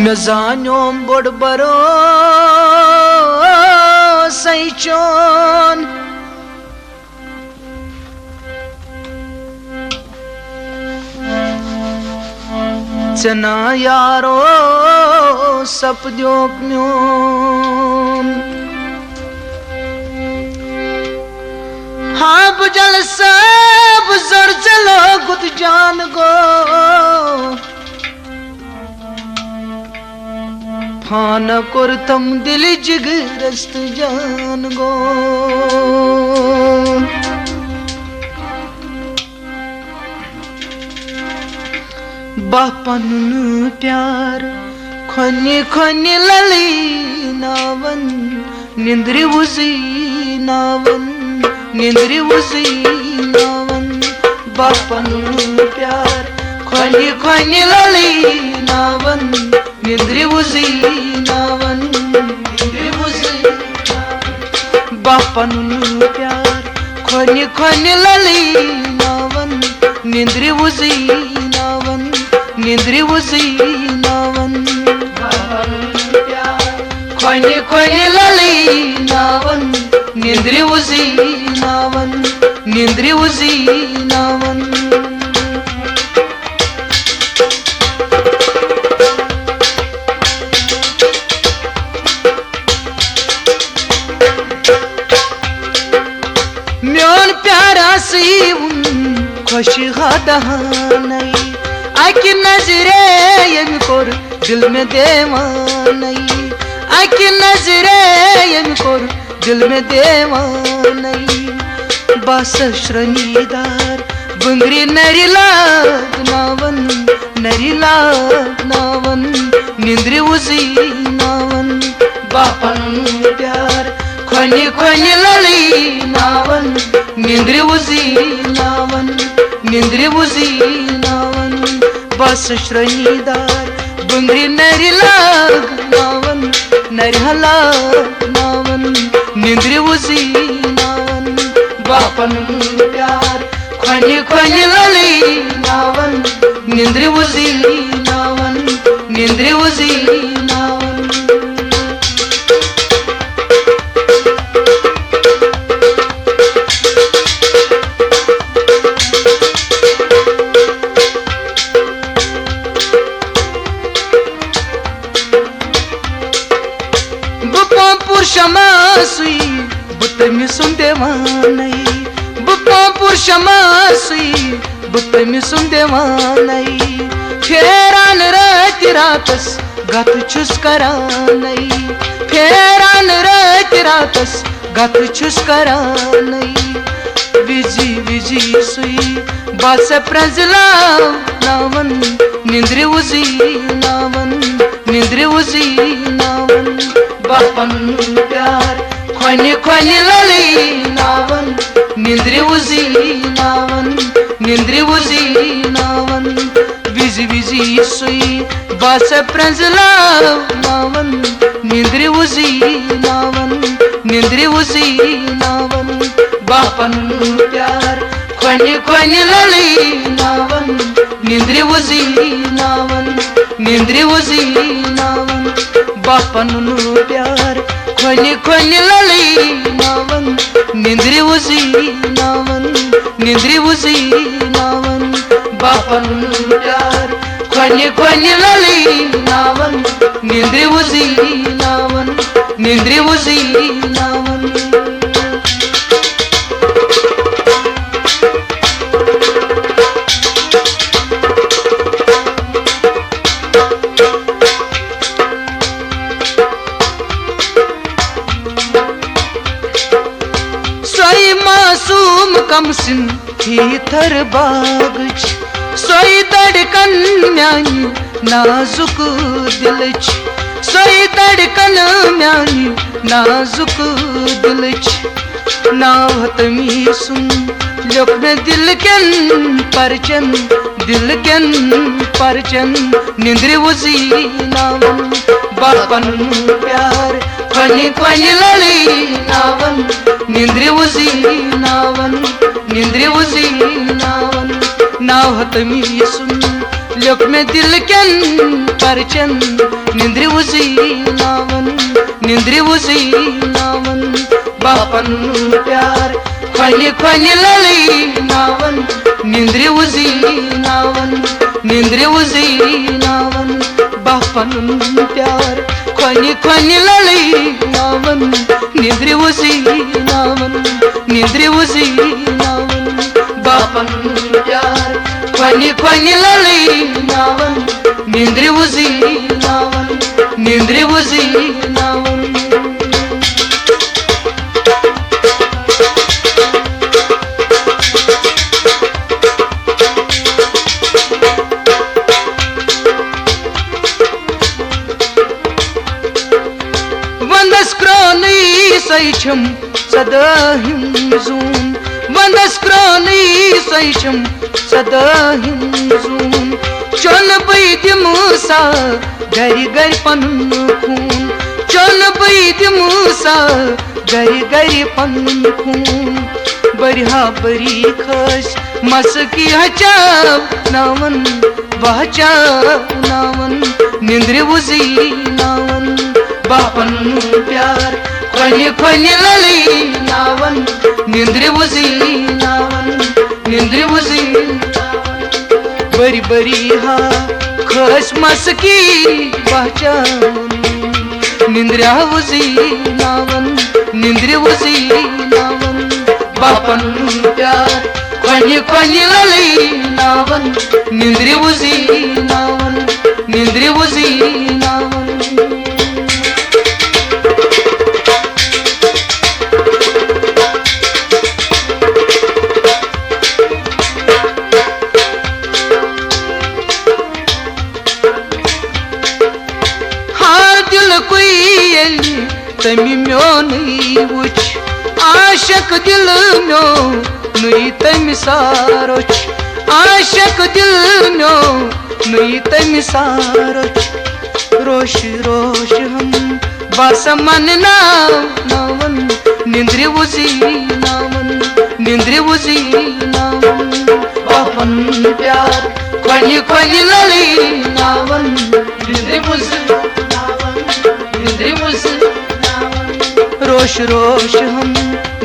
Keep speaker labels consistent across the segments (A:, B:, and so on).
A: मे जान्योम बोड़ बरो सैचोन चना यारो सपद्योक म्योन हाँ बुझल सब जर चलो गुद जान गो फान कुर्तम दिल जिगरस्त जान गो बापन प्यार खोनी खोनी लली नावन निंद्री उजी नावन निंद्री उजी नावन बापन प्यार खोनी खोनी लली नावन निंद्री उजी नावन निंद्री उजी बापन प्यार खोनी खोनी लली नावन निंद्री उजी नावन निंद्री उजी नावन खोनी खोनी लली नावन निंद्री उजी नावन निंद्री उजी नावन म्योन प्यारा सी खुशी दहानई आकी नजरे यम कोर दिल में देवानई आकी नजरे यम कोर दिल में देवानई बस श्रनीदार बुंगरी नरिला नावन नरिला नावन निंद्री उजी नावन बापन प्यार खोनी खोनी लली नावन निंद्री उजी नावन निंद्री उजी नावन बस श्रनीदार बुंगरी नरिला नावन नरिहला नावन निंद्री उजी नावन बापन प्यार खोनी खोनी लली नावन निंद्री उजी नावन निंद्री उजी नावन शमासुई बुतमी सुंदेवानई बुपापुर शमासुई बुतमी सुंदेवानई फेरान रात रातस गत छुस करानई फेरान रात रातस गत छुस करानई विजी विजी सुई बास प्रजला नावन निंद्री उजी नावन निंद्री उजी नावन बापन प्यार खोनी खोनी लली नावन निंद्री उजी नावन निंद्री उजी नावन विजी विजी सुई बास प्रजला नावन निंद्री उजी नावन निंद्री उजी नावन बापन प्यार खोनी खोनी लली नावन निंद्री उजी नावन निंद्री उजी नावन बापन प्यार खोनी खोनी लली नावन निंद्री उजी नावन निंद्री उजी नावन बापन प्यार खोनी खोनी लली नावन निंद्री उजी नावन निंद्री उजी नावन मासूम कमसिन थर बागच सोई धड़कन म्यानी नाजुक दिलच सोई धड़कन म्यानी नाजुक दिलच नावत मी सुन लोक में दिल केन परचन निंद्री उजी नावन बापन प्यार खोनी खोनी लली नावन निंद्री उजी नावन निंद्री उजी नावन नावत मी सुन लोक में दिल कन परचन निंद्रि उसी नावन निंद्रि उसी नावन बापन प्यार खोली खोली लली नावन निंद्रि उसी नावन निंद्रि उसी नावन बापन प्यार खोली खोली लली नावन निंद्रि उसी नावन निंद्रि उसी नावन बापन प्यार खोली खोली लली नावन निंद्रि उसी नावन निंद्रि उसी नावन वंदस क्रोनी सैचम सदाहिम जून वंदस क्रोनी सैचम सदाहिम जून चल बैद्य मूसा गरी गरी पनुन खून चल बैद्य मूसा गरी गरी पनुन खून बरिहा बरी खस मस्की हचाव नावन बहचाव नावन निंद्रि उसी नावन बापन प्यार खोली खोली लली नावन निंद्रि उसी नावन निंद्रि उसी बरी बरी हा खस मस्की पहचान निंद्रिया उसी नावन निंद्रि उसी नावन बापन प्यार खोली खोली लली नावन निंद्रि उसी नावन निंद्रि उसी नावन तमी म्यो नहीं वुच आशक दिल म्यो नहीं तमी सारोच आशक दिल म्यो नहीं तमी सारोच रोश रोश हम बस मन नावन निंद्रि उसी नावन निंद्रि उसी नावन बापन प्यार खोली खोली लली नावन निंद्रि उसी नावन निंद्रि उसी रोश रोश हम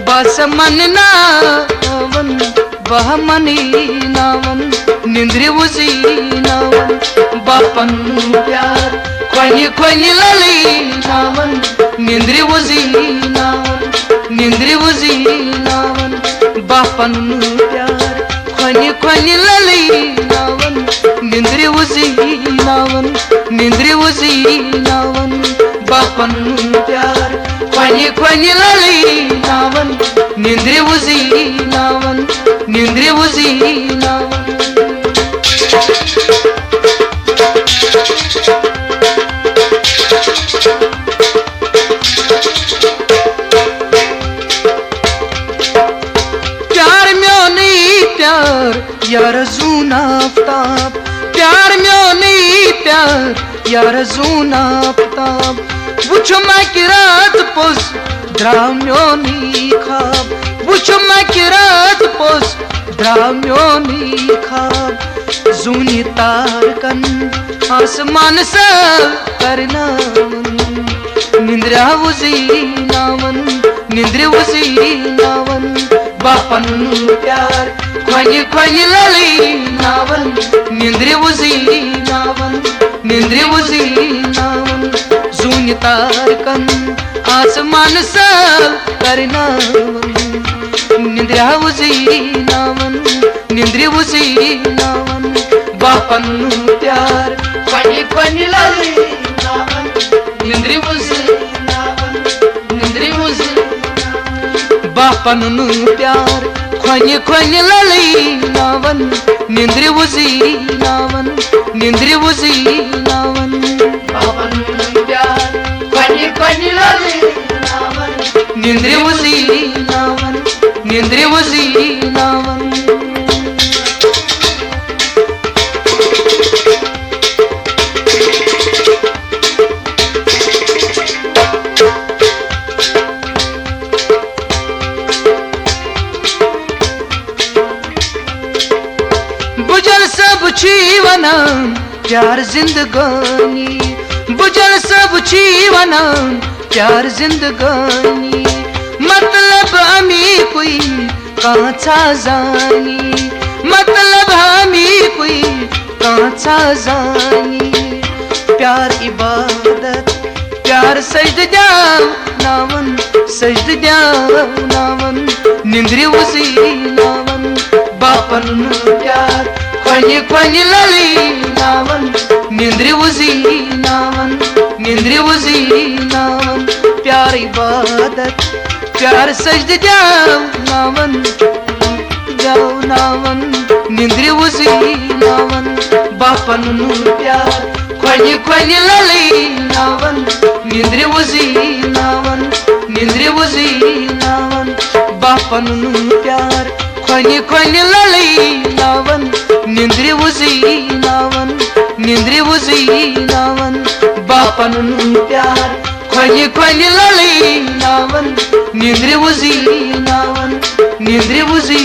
A: बस मन नावन वह मनी नावन निंद्रि उसी नावन बापन प्यार खोली खोली लली नावन निंद्रि उसी नावन निंद्रि उसी नावन बापन प्यार खोली खोली लली नावन निंद्रि उसी नावन निंद्रि उसी नावन बापन प्यार खोली खोली लली नावन निंद्रि उसी नावन निंद्रि उसी नावन प्यार म्यो नहीं प्यार यार जूना आफ्ताब प्यार म्यो नहीं प्यार यार जूना आफ्ताब वुच की रात पोस द्राम्योनी खाब वुच की रात पोस द्राम्योनी खाब जूनी तार कन आसमान सा करना निंद्रा उसी नावन निंद्रि उसी नावन बापन प्यार खोली खोली लली नावन निंद्रि उसी नावन निंद्रि उसी नावन जून तार कन आसमान सा करना निंद्रिया उसी नावन निंद्रि उसी नावन बापन प्यार खोली खोली लली नावन निंद्रि उसी नावन निंद्रि उसी बापन प्यार खोली खोली लली नावन निंद्रि उसी नावन निंद्रि उसी नावन बापन प्यार खोली खोली लली नावन निंद्रि उसी नावन निंद्रि उसी नावन बुझल सब जीवन जिंदगानी बुझल सब छी वनान प्यार जिंदगानी मतलब हमें कोई कांचा जानी मतलब हमें कोई कांचा जानी प्यार इबादत प्यार सजदा नावन सजदा नावन निंद्री उसी नावन बापन प्यार खोनी खोनी लली नावन निंद्री उसी नावन निंद्री उसी नावन प्यार इबादत प्यार सजदा नावन जाओ नावन निंद्री उसी नावन बापन प्यार खोनी खोनी लली नावन निंद्री उसी नावन निंद्री उसी नावन बापन प्यार खोनी खोनी लली नावन निंद्री उसी नावन निंद्री उसी नावन बापन प्यार खोनी खोनी लली नावन निंद्री उसी नावन निंद्री उसी